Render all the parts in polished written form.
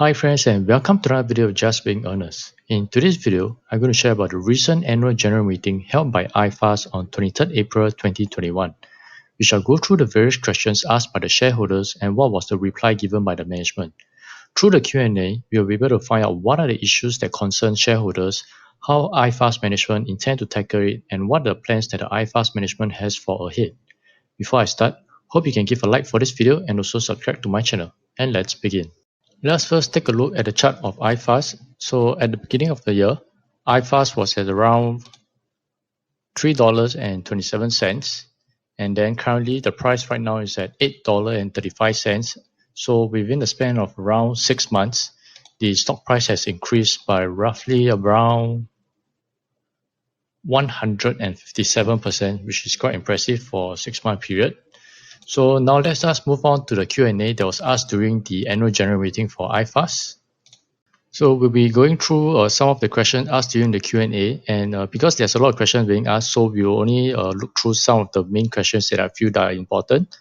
Hi friends and welcome to another video of Just Being Honest. In today's video, I'm going to share about the recent annual general meeting held by iFast on 23rd April 2021. We shall go through the various questions asked by the shareholders and what was the reply given by the management. Through the Q&A, we will be able to find out what are the issues that concern shareholders, how iFast management intend to tackle it, and what are the plans that the iFast management has for ahead. Before I start, hope you can give a like for this video and also subscribe to my channel. And let's begin. Let's first take a look at the chart of iFast. So at the beginning of the year, iFast was at around $3.27, and then currently the price right now is at $8.35. So within the span of around 6 months, the stock price has increased by roughly around 157%, which is quite impressive for a 6-month period. So now let's just move on to the Q&A that was asked during the annual general meeting for iFast. So we'll be going through some of the questions asked during the Q&A, and because there's a lot of questions being asked, so we'll only look through some of the main questions that I feel that are important.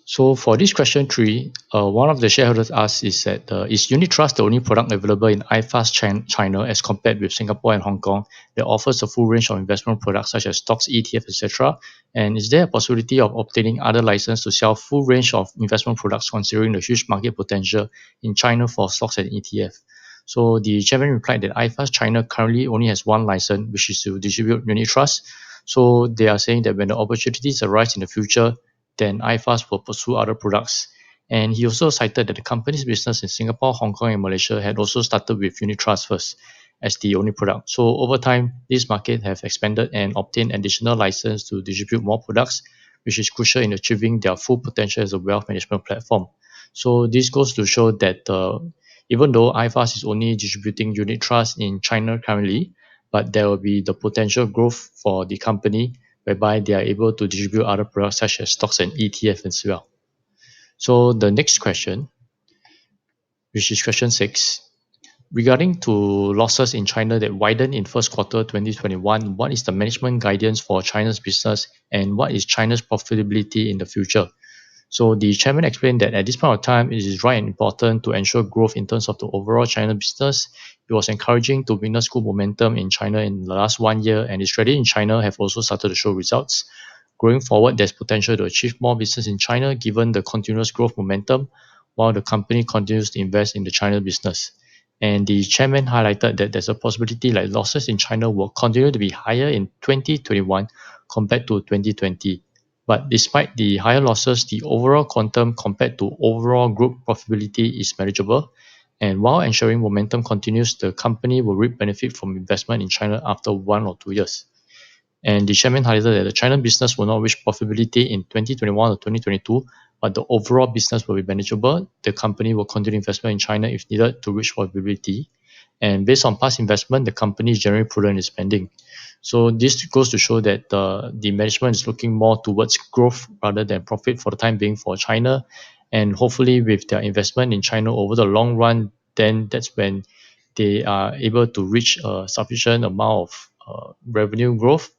So for this question 3, one of the shareholders asked is that is unit trust the only product available in iFast China as compared with Singapore and Hong Kong that offers a full range of investment products such as stocks, ETF, etc. And is there a possibility of obtaining other license to sell full range of investment products considering the huge market potential in China for stocks and ETF? So the chairman replied that iFast China currently only has one license, which is to distribute unit trust. So they are saying that when the opportunities arise in the future, then iFast will pursue other products. And he also cited that the company's business in Singapore, Hong Kong, and Malaysia had also started with unit trust first as the only product. So over time, this market have expanded and obtained additional license to distribute more products, which is crucial in achieving their full potential as a wealth management platform. So this goes to show that even though iFast is only distributing unit trust in China currently, but there will be the potential growth for the company whereby they are able to distribute other products such as stocks and ETF as well. So the next question, which is question 6, regarding to losses in China that widened in first quarter 2021, what is the management guidance for China's business and what is China's profitability in the future? So the chairman explained that at this point of time, it is right and important to ensure growth in terms of the overall China business. It was encouraging to witness good momentum in China in the last 1 year, and its strategy in China have also started to show results. Going forward, there's potential to achieve more business in China given the continuous growth momentum, while the company continues to invest in the China business. And the chairman highlighted that there's a possibility that losses in China will continue to be higher in 2021 compared to 2020. But despite the higher losses, the overall quantum compared to overall group profitability is manageable. And while ensuring momentum continues, the company will reap benefit from investment in China after 1 or 2 years. And the chairman highlighted that the China business will not reach profitability in 2021 or 2022, but the overall business will be manageable. The company will continue investment in China if needed to reach profitability. And based on past investment, the company is generally prudent in spending. So this goes to show that the management is looking more towards growth rather than profit for the time being for China. And hopefully with their investment in China over the long run, then that's when they are able to reach a sufficient amount of revenue growth.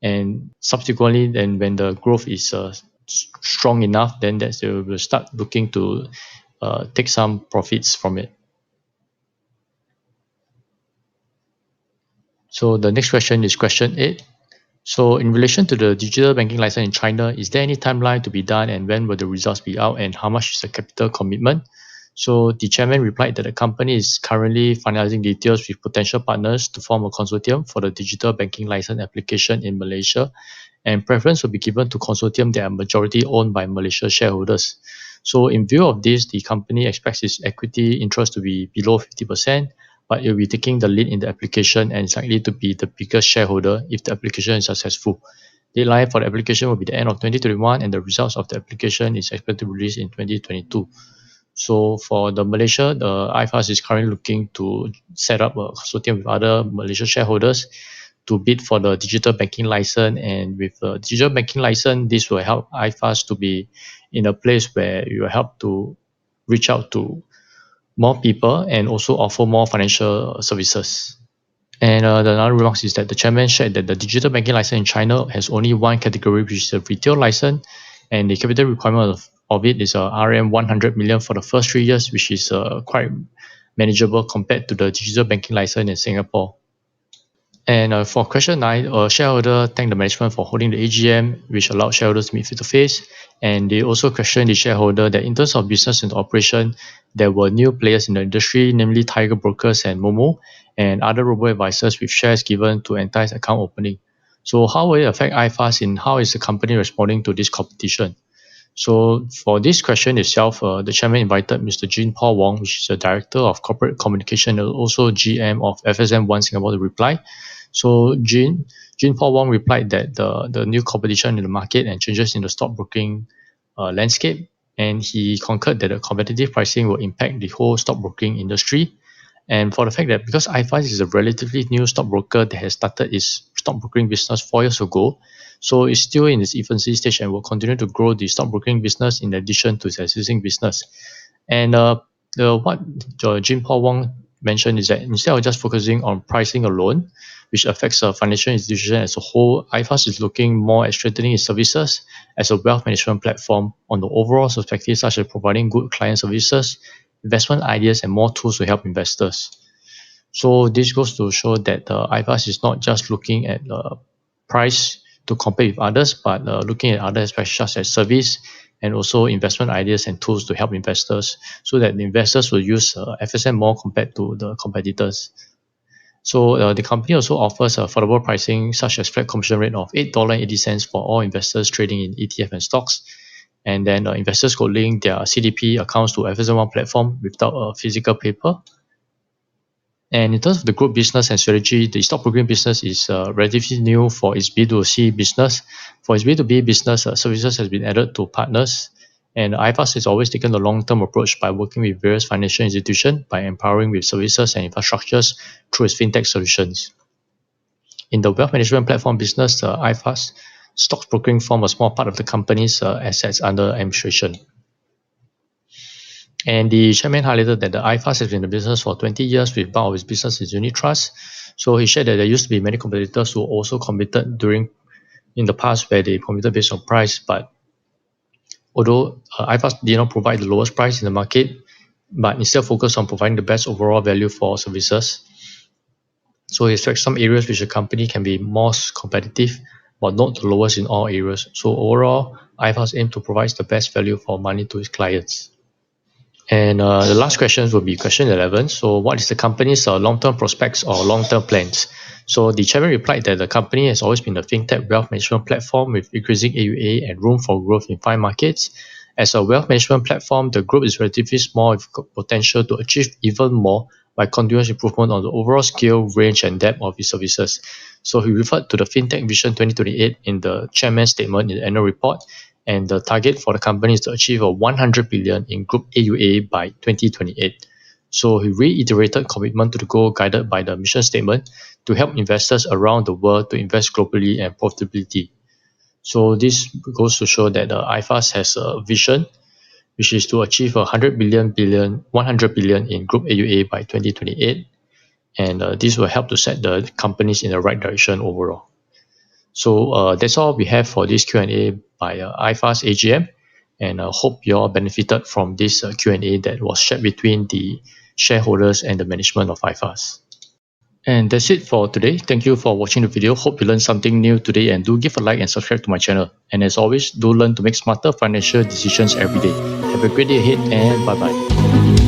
And subsequently, then when the growth is strong enough, then that's they will start looking to take some profits from it. So the next question is question 8. So in relation to the digital banking license in China, is there any timeline to be done and when will the results be out and how much is the capital commitment? So the chairman replied that the company is currently finalizing details with potential partners to form a consortium for the digital banking license application in Malaysia, and preference will be given to consortium that are majority owned by Malaysia shareholders. So in view of this, the company expects its equity interest to be below 50%, but it will be taking the lead in the application and is likely to be the biggest shareholder if the application is successful. Deadline for the application will be the end of 2021 and the results of the application is expected to be released in 2022. So for the Malaysia, the iFast is currently looking to set up a consortium with other Malaysian shareholders to bid for the digital banking license. And with the digital banking license, this will help iFast to be in a place where it will help to reach out to more people and also offer more financial services. And the another remarks is that the chairman shared that the digital banking license in China has only one category, which is a retail license, and the capital requirement of it is RM 100 million for the first 3 years, which is quite manageable compared to the digital banking license in Singapore. And for question 9, a shareholder thanked the management for holding the AGM, which allowed shareholders to meet face-to-face. And they also questioned the shareholder that in terms of business and operation, there were new players in the industry, namely Tiger Brokers and Momo, and other robo-advisors with shares given to entice account opening. So how will it affect iFast, and how is the company responding to this competition? So for this question itself, the chairman invited Mr. Jean Paul Wong, which is the director of corporate communication and also GM of FSM One Singapore, to reply. So Jean Paul Wong replied that the new competition in the market and changes in the stockbroking landscape, and he concurred that the competitive pricing will impact the whole stockbroking industry. And for the fact that because iFast is a relatively new stockbroker that has started its stockbroking business 4 years ago, so it's still in its infancy stage and will continue to grow the stockbroking business in addition to its existing business. And what Jim Paul Wong mentioned is that instead of just focusing on pricing alone, which affects a financial institution as a whole, iFast is looking more at strengthening its services as a wealth management platform on the overall perspective, such as providing good client services, investment ideas, and more tools to help investors. So this goes to show that iFast is not just looking at price to compare with others, but looking at other aspects such as service and also investment ideas and tools to help investors, so that the investors will use FSM more compared to the competitors. So the company also offers affordable pricing such as flat commission rate of $8.80 for all investors trading in ETF and stocks. And then investors could link their CDP accounts to FSM One platform without a physical paper. And in terms of the group business and strategy, the stockbroking business is relatively new for its B2C business. For its B2B business, services has been added to partners. And iFast has always taken the long-term approach by working with various financial institutions by empowering with services and infrastructures through its fintech solutions. In the wealth management platform business, iFast stockbroking form a small part of the company's assets under administration. And the chairman highlighted that the iFast has been in the business for 20 years with bulk of its business is unit trust. So he shared that there used to be many competitors who also competed in the past where they competed based on price, but although iFast did not provide the lowest price in the market, but instead focused on providing the best overall value for services. So he expects some areas which the company can be more competitive, but not the lowest in all areas. So overall, iFast aims to provide the best value for money to its clients. And the last question will be question 11. So what is the company's long-term prospects or long-term plans? So the chairman replied that the company has always been a fintech wealth management platform with increasing AUA and room for growth in 5 markets. As a wealth management platform, the group is relatively small with potential to achieve even more by continuous improvement on the overall scale, range, and depth of its services. So he referred to the Fintech Vision 2028 in the chairman's statement in the annual report, and the target for the company is to achieve a 100 billion in group AUA by 2028. So he reiterated commitment to the goal guided by the mission statement to help investors around the world to invest globally and profitability. So this goes to show that iFast has a vision, which is to achieve 100 billion in group AUA by 2028. And this will help to set the companies in the right direction overall. So that's all we have for this Q&A by iFast AGM, and I hope you all benefited from this Q&A that was shared between the shareholders and the management of iFast. And that's it for today. Thank you for watching the video. Hope you learned something new today, and do give a like and subscribe to my channel. And as always, do learn to make smarter financial decisions every day. Have a great day ahead, and bye-bye.